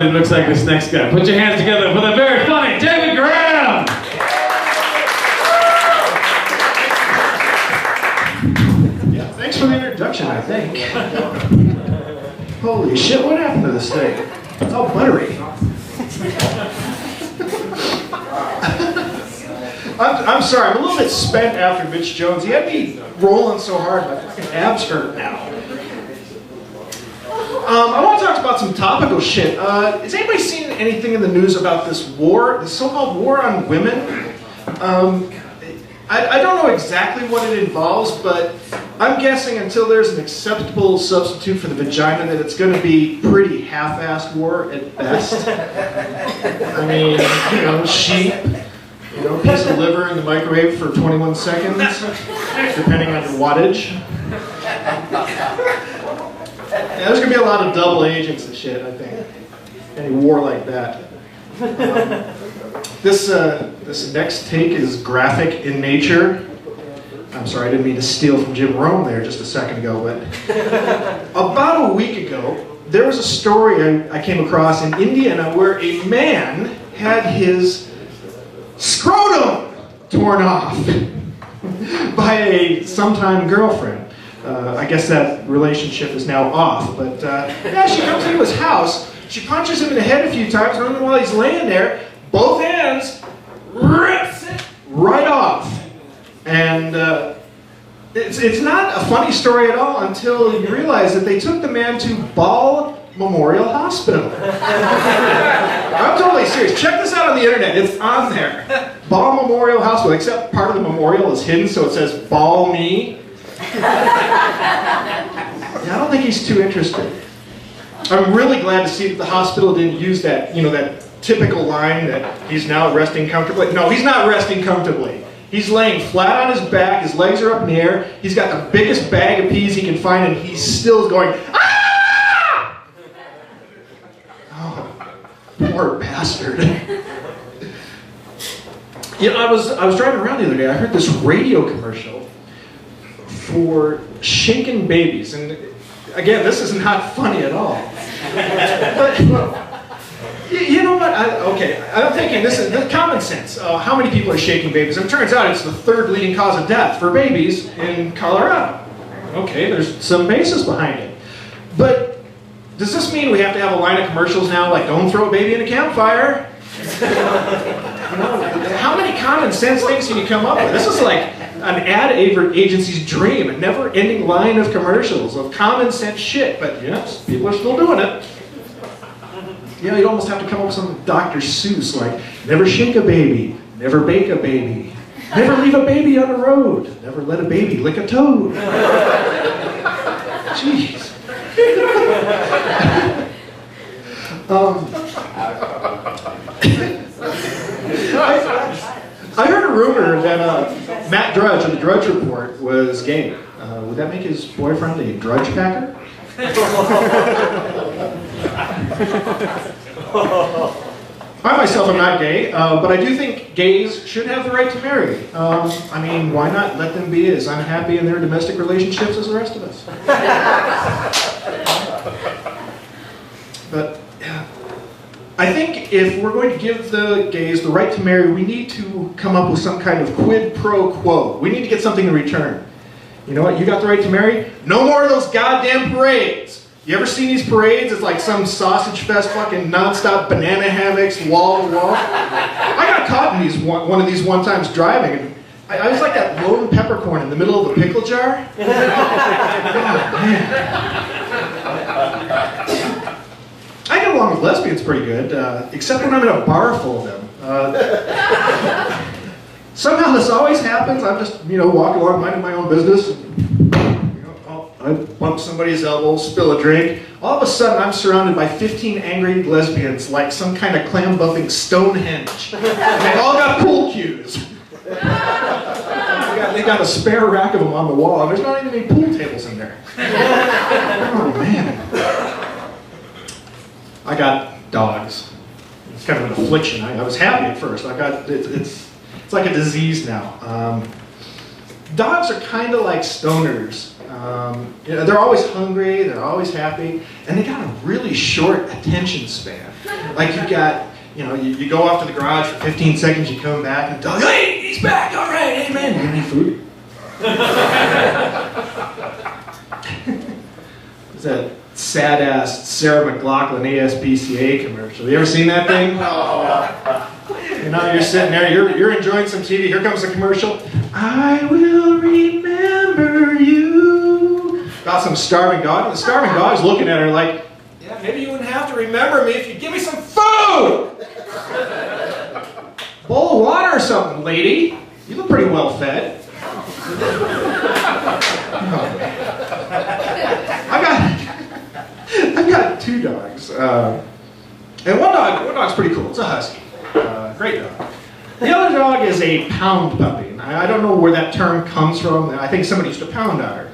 It looks like this next guy. Put your hands together for the very funny David Graham! Yeah, thanks for the introduction, I think. Holy shit, what happened to this thing? It's all buttery. I'm sorry, I'm a little bit spent after Mitch Jones. He had me rolling so hard, my fucking abs hurt now. I want to talk about some topical shit. Has anybody seen anything in the news about this war, the so-called war on women? I don't know exactly what it involves, but I'm guessing until there's an acceptable substitute for the vagina that it's going to be pretty half-assed war at best. I mean, sheep, piece of liver in the microwave for 21 seconds, depending on your wattage. Yeah, there's going to be a lot of double agents and shit, I think. Any war like that. This next take is graphic in nature. I'm sorry, I didn't mean to steal from Jim Rome there just a second ago, but about a week ago, there was a story I came across in Indiana where a man had his scrotum torn off by a sometime girlfriend. I guess that relationship is now off, but yeah, she comes into his house, she punches him in the head a few times, and then while he's laying there, both hands rips it right off. And it's not a funny story at all until you realize that they took the man to Ball Memorial Hospital. I'm totally serious. Check this out on the internet. It's on there. Ball Memorial Hospital, except part of the memorial is hidden, so it says Ball Me. Yeah, I don't think he's too interested. I'm really glad to see that the hospital didn't use that, that typical line that he's now resting comfortably. No, he's not resting comfortably. He's laying flat on his back, his legs are up in the air, he's got the biggest bag of peas he can find, and he's still going, ah! Oh, poor bastard. I was driving around the other day, I heard this radio commercial for shaken babies, and again, this is not funny at all. But you know what? I'm thinking this is common sense. How many people are shaking babies? And it turns out it's the third leading cause of death for babies in Colorado. Okay, there's some basis behind it. But does this mean we have to have a line of commercials now, like "Don't throw a baby in a campfire"? How many common sense things can you come up with? This is like an ad agency's dream, a never-ending line of commercials of common sense shit, but yes, people are still doing it. You'd almost have to come up with some Dr. Seuss, like, never shake a baby, never bake a baby, never leave a baby on the road, never let a baby lick a toad. Jeez. I heard a rumor that Matt Drudge of the Drudge Report was gay. Would that make his boyfriend a drudge packer? I myself am not gay, but I do think gays should have the right to marry. I mean, why not let them be as unhappy in their domestic relationships as the rest of us? But I think if we're going to give the gays the right to marry, we need to come up with some kind of quid pro quo. We need to get something in return. You know what? You got the right to marry? No more of those goddamn parades. You ever seen these parades? It's like some sausage fest, fucking nonstop banana hammocks, wall to wall. I got caught in one of these one times driving, and I was like that lone peppercorn in the middle of the pickle jar. Oh, man. I get along with lesbians pretty good, except when I'm in a bar full of them. Somehow this always happens. I'm just, walking along, minding my own business. I bump somebody's elbow, spill a drink. All of a sudden, I'm surrounded by 15 angry lesbians, like some kind of clam-buffing Stonehenge. And they all got pool cues. They got a spare rack of them on the wall, and there's not even any pool tables in there. Oh, man. I got dogs. It's kind of an affliction. I was happy at first. It's like a disease now. Dogs are kind of like stoners. They're always hungry, they're always happy, and they got a really short attention span. Like you go off to the garage for 15 seconds, you come back, and the dog, hey, he's back, all right, hey man, you need food? It's that sad-ass Sarah McLachlan ASPCA commercial. You ever seen that thing? You're sitting there, you're enjoying some TV, here comes the commercial. I will remember you. Got some starving dog, and the starving dog's looking at her like, yeah, maybe you wouldn't have to remember me if you give me some food! Bowl of water or something, lady. You look pretty well fed. I've got 2 dogs. And one dog's pretty cool. It's a husky. Great dog. The other dog is a pound puppy. I don't know where that term comes from. I think somebody used to pound on her.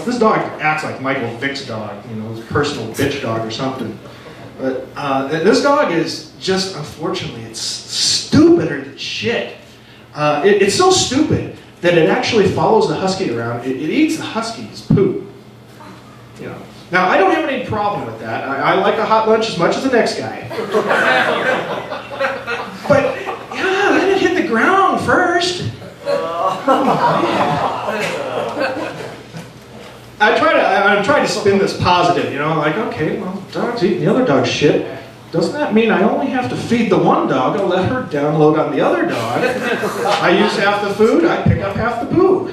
This dog acts like Michael Vick's dog, his personal bitch dog or something. But this dog is just, unfortunately, it's stupider than shit. It's so stupid that it actually follows the husky around. It eats the husky's poop. Now, I don't have any problem with that. I like a hot lunch as much as the next guy. But, yeah, let it hit the ground first. I'm trying to spin this positive, like, okay, well, dog's eating the other dog's shit. Doesn't that mean I only have to feed the one dog? I'll let her download on the other dog. I use half the food, I pick up half the poo.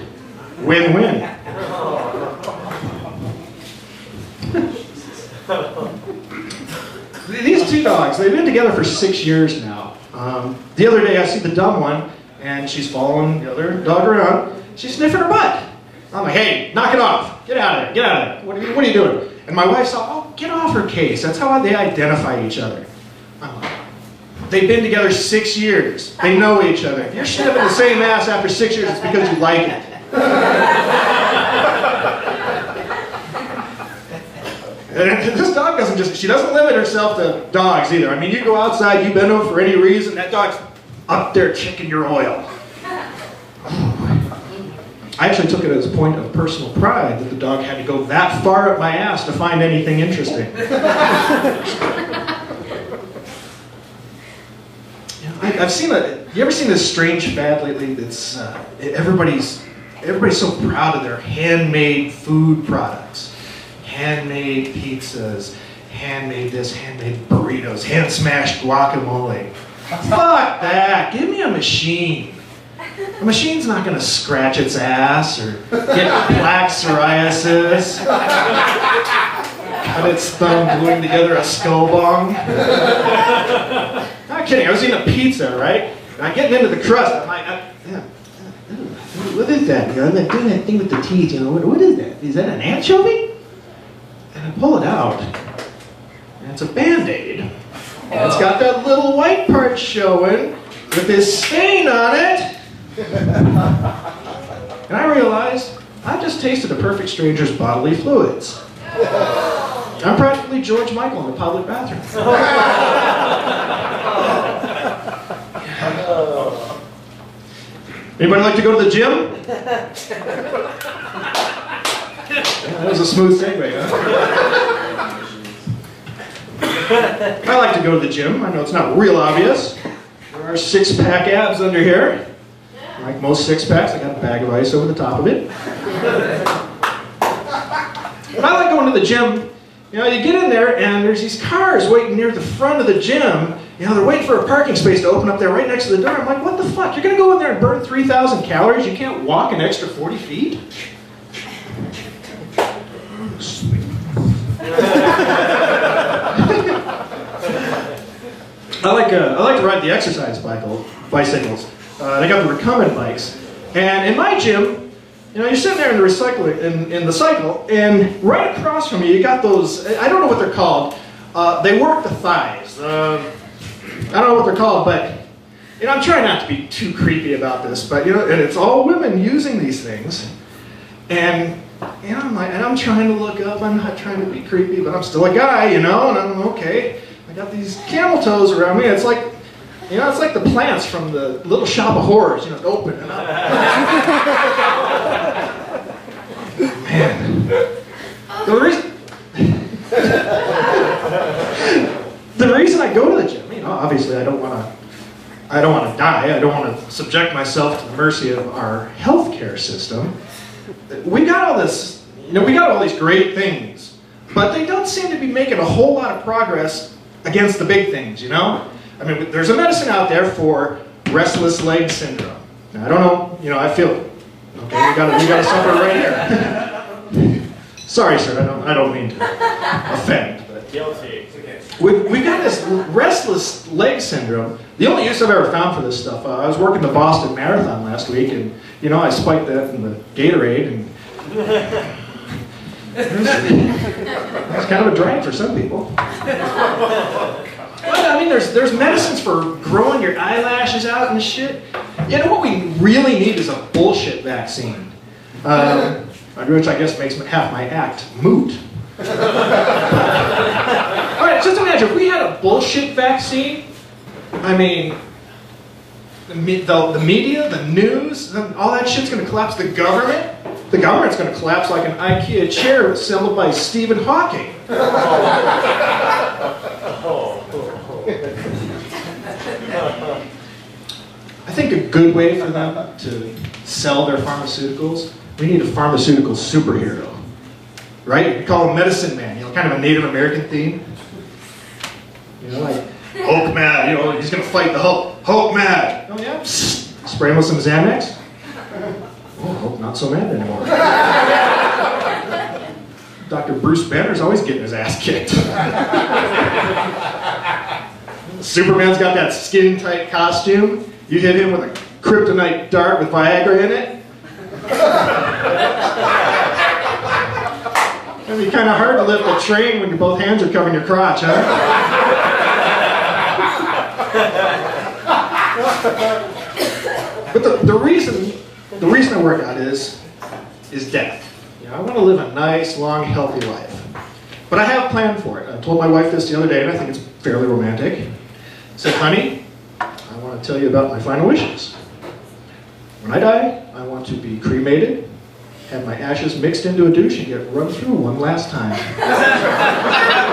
Win-win. These 2 dogs, they've been together for 6 years now. The other day I see the dumb one, and she's following the other dog around. She's sniffing her butt. I'm like, hey, knock it off. Get out of there, get out of there. What are you doing? And my wife said, oh, get off her case. That's how they identify each other. I'm like, they've been together 6 years. They know each other. If you're sniffing the same ass after 6 years, it's because you like it. And this dog she doesn't limit herself to dogs either. I mean, you go outside, you bend over for any reason, that dog's up there checking your oil. I actually took it as a point of personal pride that the dog had to go that far up my ass to find anything interesting. I've seen you ever seen this strange fad lately that's everybody's so proud of their handmade food products. Handmade pizzas, handmade this, handmade burritos, hand-smashed guacamole. Fuck that, give me a machine. The machine's not going to scratch its ass or get black psoriasis, cut its thumb gluing together a skull bong. Not kidding, I was eating a pizza, right? And I'm getting into the crust. I'm like, what is that? I'm doing that thing with the teeth, what is that? Is that an anchovy? And I pull it out, and it's a Band-Aid. And it's got that little white part showing with this stain on it. And I realized I've just tasted a perfect stranger's bodily fluids. I'm practically George Michael in the public bathroom. Anybody like to go to the gym? Yeah, that was a smooth segue, huh? I like to go to the gym. I know it's not real obvious. There are 6-pack abs under here. Like most 6-packs, I got a bag of ice over the top of it. But I like going to the gym. You get in there and there's these cars waiting near the front of the gym. They're waiting for a parking space to open up there right next to the door. I'm like, what the fuck? You're going to go in there and burn 3,000 calories? You can't walk an extra 40 feet? I like to ride the exercise bicycles. They got the recumbent bikes. And in my gym, you're sitting there in the cycle, and right across from you got those, I don't know what they're called. They work the thighs. I don't know what they're called, but I'm trying not to be too creepy about this, but and it's all women using these things. And I'm trying to look up, I'm not trying to be creepy, but I'm still a guy, and I'm okay. I got these camel toes around me. It's like, it's like the plants from the Little Shop of Horrors, open and up. The reason, the reason I go to the gym, you know, obviously I don't want to die. I don't want to subject myself to the mercy of our healthcare system. We got all this, you know, we got all these great things, but they don't seem to be making a whole lot of progress against the big things, you know? I mean, there's a medicine out there for restless leg syndrome. Now, I don't know, you know, I feel it. Okay, we got to suffer right here. Sorry, sir, I don't mean to offend. But Guilty. we got this restless leg syndrome. The only use I've ever found for this stuff, I was working the Boston Marathon last week, and, you know, I spiked that in the Gatorade, and it's kind of a drag for some people. But, I mean, there's medicines for growing your eyelashes out and shit. You know what we really need is a bullshit vaccine. Which I guess makes half my act moot. Alright, just imagine, if we had a bullshit vaccine, I mean, the media, the news, all that shit's gonna collapse. The government's gonna collapse like an IKEA chair assembled by Stephen Hawking. I think a good way for them to sell their pharmaceuticals, we need a pharmaceutical superhero. Right? We call him Medicine Man, you know, kind of a Native American theme. You know, like Hulk Mad, you know, he's gonna fight the Hulk. Hulk Mad! Oh yeah? Spray him with some Xanax? Oh, Hulk not so mad anymore. Dr. Bruce Banner's always getting his ass kicked. Superman's got that skin-tight costume. You hit him with a kryptonite dart with Viagra in it. It'd be kind of hard to lift a train when both hands are covering your crotch, huh? But the reason I work out is death. You know, I want to live a nice, long, healthy life. But I have a plan for it. I told my wife this the other day, and I think it's fairly romantic. I said, honey, I want to tell you about my final wishes. When I die, I want to be cremated, have my ashes mixed into a douche, and get run through one last time.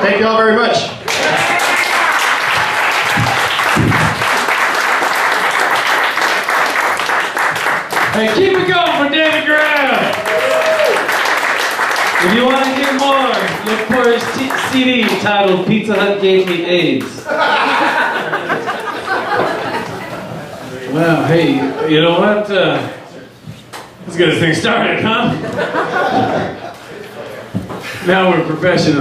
Thank you all very much. Hey, keep it going for David Graham. If you want to hear more, look for his CD titled Pizza Hut Gave Me AIDS. Well, hey, you know what? Let's get this thing started, huh? Now we're professional.